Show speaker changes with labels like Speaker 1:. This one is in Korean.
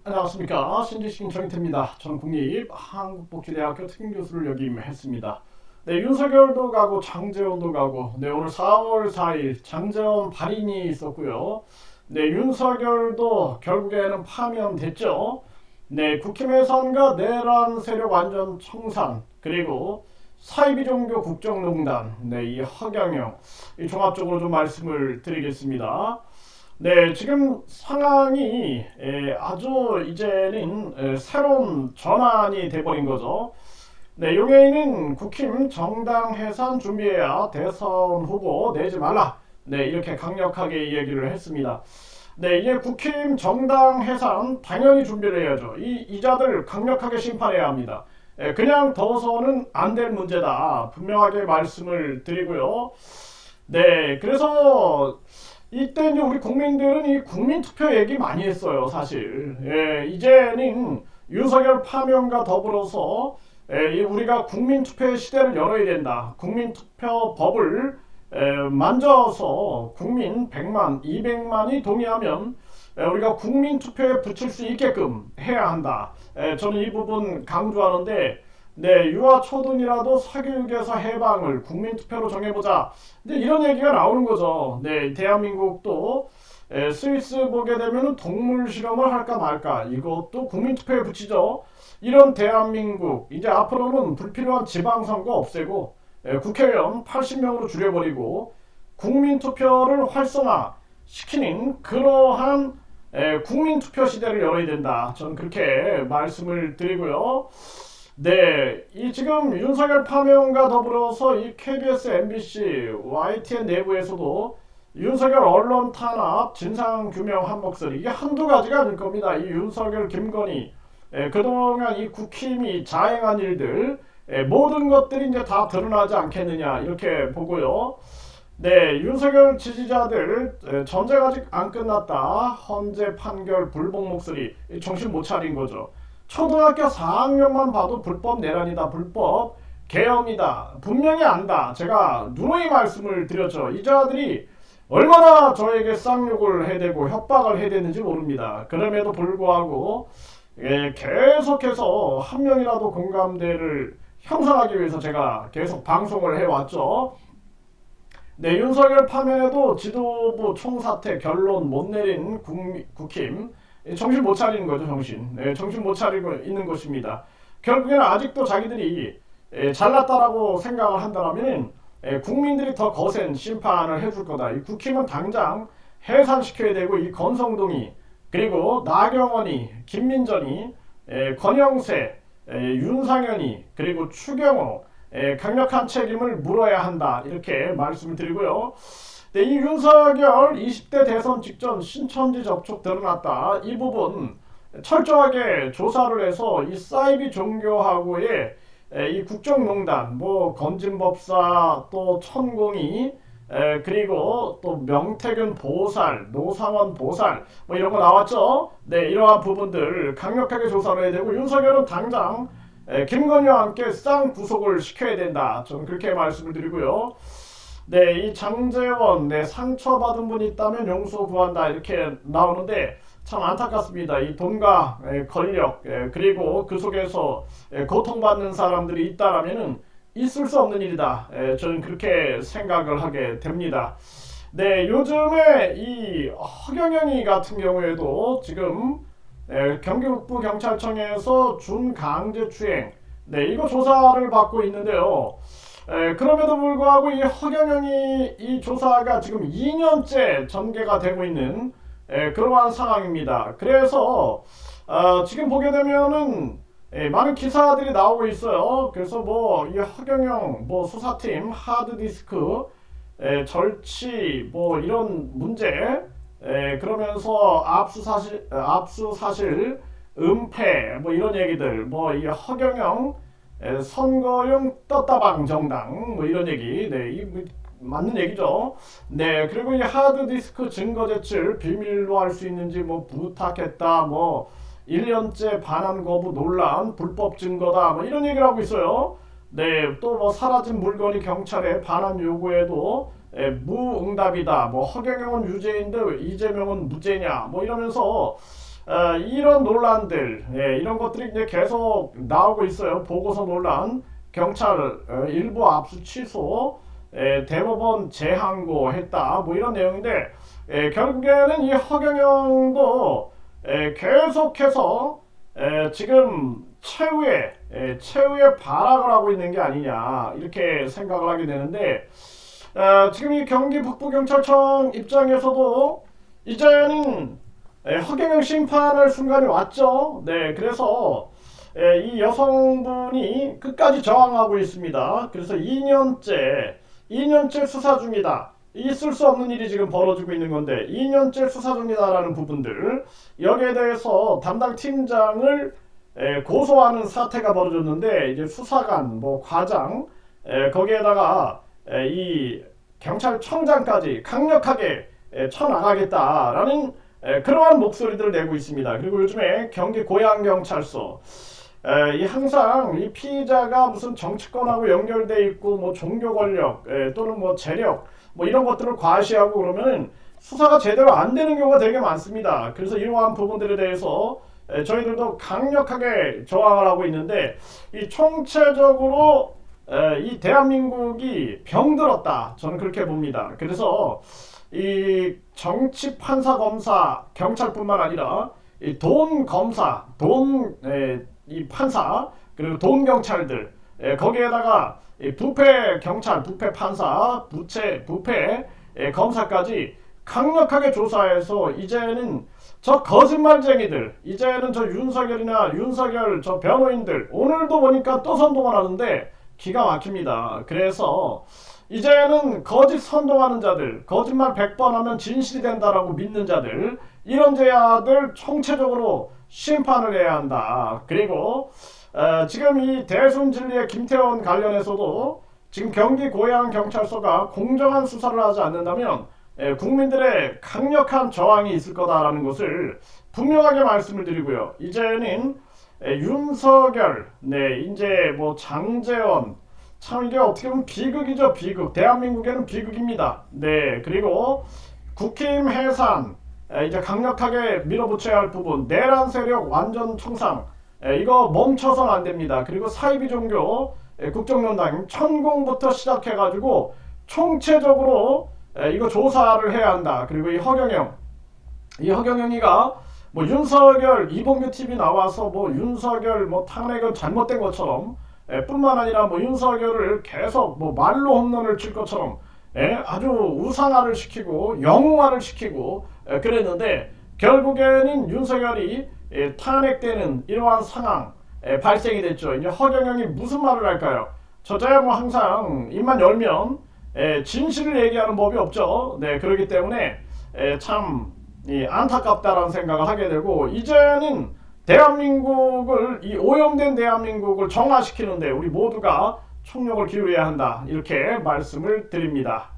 Speaker 1: 안녕하십니까. 신지식 정인태입니다. 저는 국립한국복지대학교 특임교수를 역임했습니다. 네, 윤석열도 가고 장제원도 가고, 네, 오늘 4월 4일 장제원 발인이 있었고요. 네, 윤석열도 결국에는 파면됐죠. 네, 국힘해산과 내란 세력 완전 청산, 그리고 사이비종교 국정농단, 네, 이 허경영, 이 종합적으로 좀 말씀을 드리겠습니다. 네, 지금 상황이 아주 이제는 새로운 전환이 돼버린 거죠. 네, 용해인은 국힘 정당 해산 준비해야 대선 후보 내지 말라. 네, 이렇게 강력하게 얘기를 했습니다. 네, 이제 국힘 정당 해산 당연히 준비를 해야죠. 이 이자들 강력하게 심판해야 합니다. 그냥 둬서는 안 될 문제다. 분명하게 말씀을 드리고요. 네, 그래서 이때 이제 우리 국민들은 이 국민투표 얘기 많이 했어요, 사실. 이제는 윤석열 파면과 더불어서 우리가 국민투표의 시대를 열어야 된다. 국민투표법을 만져서 국민 100만, 200만이 동의하면 우리가 국민투표에 붙일 수 있게끔 해야 한다. 저는 이 부분 강조하는데, 네, 유아 초등이라도 사교육에서 해방을 국민투표로 정해보자. 이제 이런 얘기가 나오는 거죠. 네, 대한민국도 스위스 보게 되면 동물 실험을 할까 말까 이것도 국민투표에 붙이죠. 이런 대한민국 이제 앞으로는 불필요한 지방선거 없애고 국회의원 80명으로 줄여버리고 국민투표를 활성화시키는 그러한 국민투표 시대를 열어야 된다. 저는 그렇게 말씀을 드리고요. 네, 이 지금 윤석열 파면과 더불어서 이 KBS, MBC, YTN 내부에서도 윤석열 언론 탄압, 진상 규명 한 목소리 이게 한두 가지가 아닐 겁니다. 이 윤석열, 김건희 그동안 이 국힘이 자행한 일들 모든 것들이 이제 다 드러나지 않겠느냐 이렇게 보고요. 네, 윤석열 지지자들 전쟁 아직 안 끝났다. 헌재 판결 불복 목소리 정신 못 차린 거죠. 초등학교 4학년만 봐도 불법 내란이다. 불법 계엄이다. 분명히 안다. 제가 누누이 말씀을 드렸죠. 이 자들이 얼마나 저에게 쌍욕을 해대고 협박을 해대는지 모릅니다. 그럼에도 불구하고 계속해서 한 명이라도 공감대를 형성하기 위해서 제가 계속 방송을 해왔죠. 네, 윤석열 파면에도 지도부 총사퇴 결론 못 내린 국힘 정신 못 차리는 거죠, 정신. 네, 정신 못 차리고 있는 것입니다. 결국에는 아직도 자기들이 잘났다라고 생각을 한다면 국민들이 더 거센 심판을 해줄 거다. 이 국힘은 당장 해산시켜야 되고 이 건성동이 그리고 나경원이 김민전이 권영세 윤상현이 그리고 추경호 강력한 책임을 물어야 한다. 이렇게 말씀을 드리고요. 네, 이 윤석열 20대 대선 직전 신천지 접촉 드러났다. 이 부분 철저하게 조사를 해서 이 사이비 종교하고의 이 국정농단, 뭐 건진법사 또 천공이 그리고 또 명태균 보살, 노상원 보살 뭐 이런 거 나왔죠. 네, 이러한 부분들 강력하게 조사를 해야 되고 윤석열은 당장 김건희와 함께 쌍 구속을 시켜야 된다. 저는 그렇게 말씀을 드리고요. 네, 이 장제원, 네, 상처받은 분이 있다면 용서 구한다 이렇게 나오는데 참 안타깝습니다. 이 돈과 권력 그리고 그 속에서 고통받는 사람들이 있다라면은 있을 수 없는 일이다. 저는 그렇게 생각을 하게 됩니다. 네, 요즘에 이 허경영이 같은 경우에도 지금 경기북부 경찰청에서 준강제추행 이거 조사를 받고 있는데요. 그럼에도 불구하고 이 허경영이 이 조사가 지금 2년째 전개가 되고 있는 그러한 상황입니다. 그래서 지금 보게 되면은 많은 기사들이 나오고 있어요. 그래서 뭐 이 허경영 뭐 수사팀 하드디스크 절취 뭐 이런 문제 그러면서 압수사실 은폐 뭐 이런 얘기들 뭐 이 허경영 선거용 떴다방 정당 뭐 이런 얘기 이 맞는 얘기죠. 네, 그리고 이 하드디스크 증거 제출 비밀로 할 수 있는지 뭐 부탁했다 뭐 1년째 반환 거부 논란 불법 증거다 뭐 이런 얘기를 하고 있어요. 네, 또 뭐 사라진 물건이 경찰에 반환 요구에도 무응답이다. 뭐 허경영은 유죄인데 이재명은 무죄냐. 뭐 이러면서 이런 논란들, 이런 것들이 이제 계속 나오고 있어요. 보고서 논란, 경찰 일부 압수 취소, 대법원 재항고했다. 뭐 이런 내용인데 결국에는 이 허경영도 계속해서 지금 최후의 발악을 하고 있는 게 아니냐 이렇게 생각을 하게 되는데 지금 이 경기 북부경찰청 입장에서도 이제는 허경영 심판할 순간이 왔죠. 네, 그래서 이 여성분이 끝까지 저항하고 있습니다. 그래서 2년째 수사 중이다. 있을 수 없는 일이 지금 벌어지고 있는 건데 2년째 수사 중이다라는 부분들 여기에 대해서 담당 팀장을 고소하는 사태가 벌어졌는데 이제 수사관, 뭐 과장 거기에다가 이 경찰청장까지 강력하게 쳐나가겠다라는 그러한 목소리들을 내고 있습니다. 그리고 요즘에 경기 고양경찰서 이 항상 이 피의자가 무슨 정치권하고 연결돼 있고 뭐 종교 권력 또는 뭐 재력 뭐 이런 것들을 과시하고 그러면은 수사가 제대로 안 되는 경우가 되게 많습니다. 그래서 이러한 부분들에 대해서 저희들도 강력하게 저항을 하고 있는데 이 총체적으로 이 대한민국이 병들었다. 저는 그렇게 봅니다. 그래서 이 정치 판사 검사 경찰뿐만 아니라 이 돈 검사 이 판사 그리고 돈 경찰들 거기에다가 부패 경찰 부패 판사 부패 검사까지 강력하게 조사해서 이제는 저 거짓말쟁이들 이제는 저 윤석열 저 변호인들 오늘도 보니까 또 선동을 하는데 기가 막힙니다. 그래서 이제는 거짓 선동하는 자들 거짓말 100번 하면 진실이 된다라고 믿는 자들 이런 자들 총체적으로 심판을 해야 한다. 그리고 지금 이 대순진리의 김태원 관련해서도 지금 경기 고양경찰서가 공정한 수사를 하지 않는다면 국민들의 강력한 저항이 있을 거다라는 것을 분명하게 말씀을 드리고요. 이제는 윤석열, 이제 뭐 장제원, 참 이게 어떻게 보면 비극이죠, 비극. 대한민국에는 비극입니다. 네, 그리고 국힘 해산, 이제 강력하게 밀어붙여야 할 부분, 내란 세력 완전 청산, 이거 멈춰서는 안 됩니다. 그리고 사이비 종교, 국정농단, 천공부터 시작해가지고 총체적으로 이거 조사를 해야 한다. 그리고 이 허경영이가 뭐 윤석열 이봉규 TV 나와서 뭐 윤석열 뭐 탄핵은 잘못된 것처럼 뿐만 아니라 뭐 윤석열을 계속 뭐 말로 홈런을 칠 것처럼 아주 우상화를 시키고 영웅화를 시키고 그랬는데 결국에는 윤석열이 탄핵되는 이러한 상황 발생이 됐죠. 이제 허경영이 무슨 말을 할까요? 저자야 뭐 항상 입만 열면 진실을 얘기하는 법이 없죠. 네, 그렇기 때문에 참 안타깝다라는 생각을 하게 되고 이제는 대한민국을 이 오염된 대한민국을 정화시키는데 우리 모두가 총력을 기울여야 한다 이렇게 말씀을 드립니다.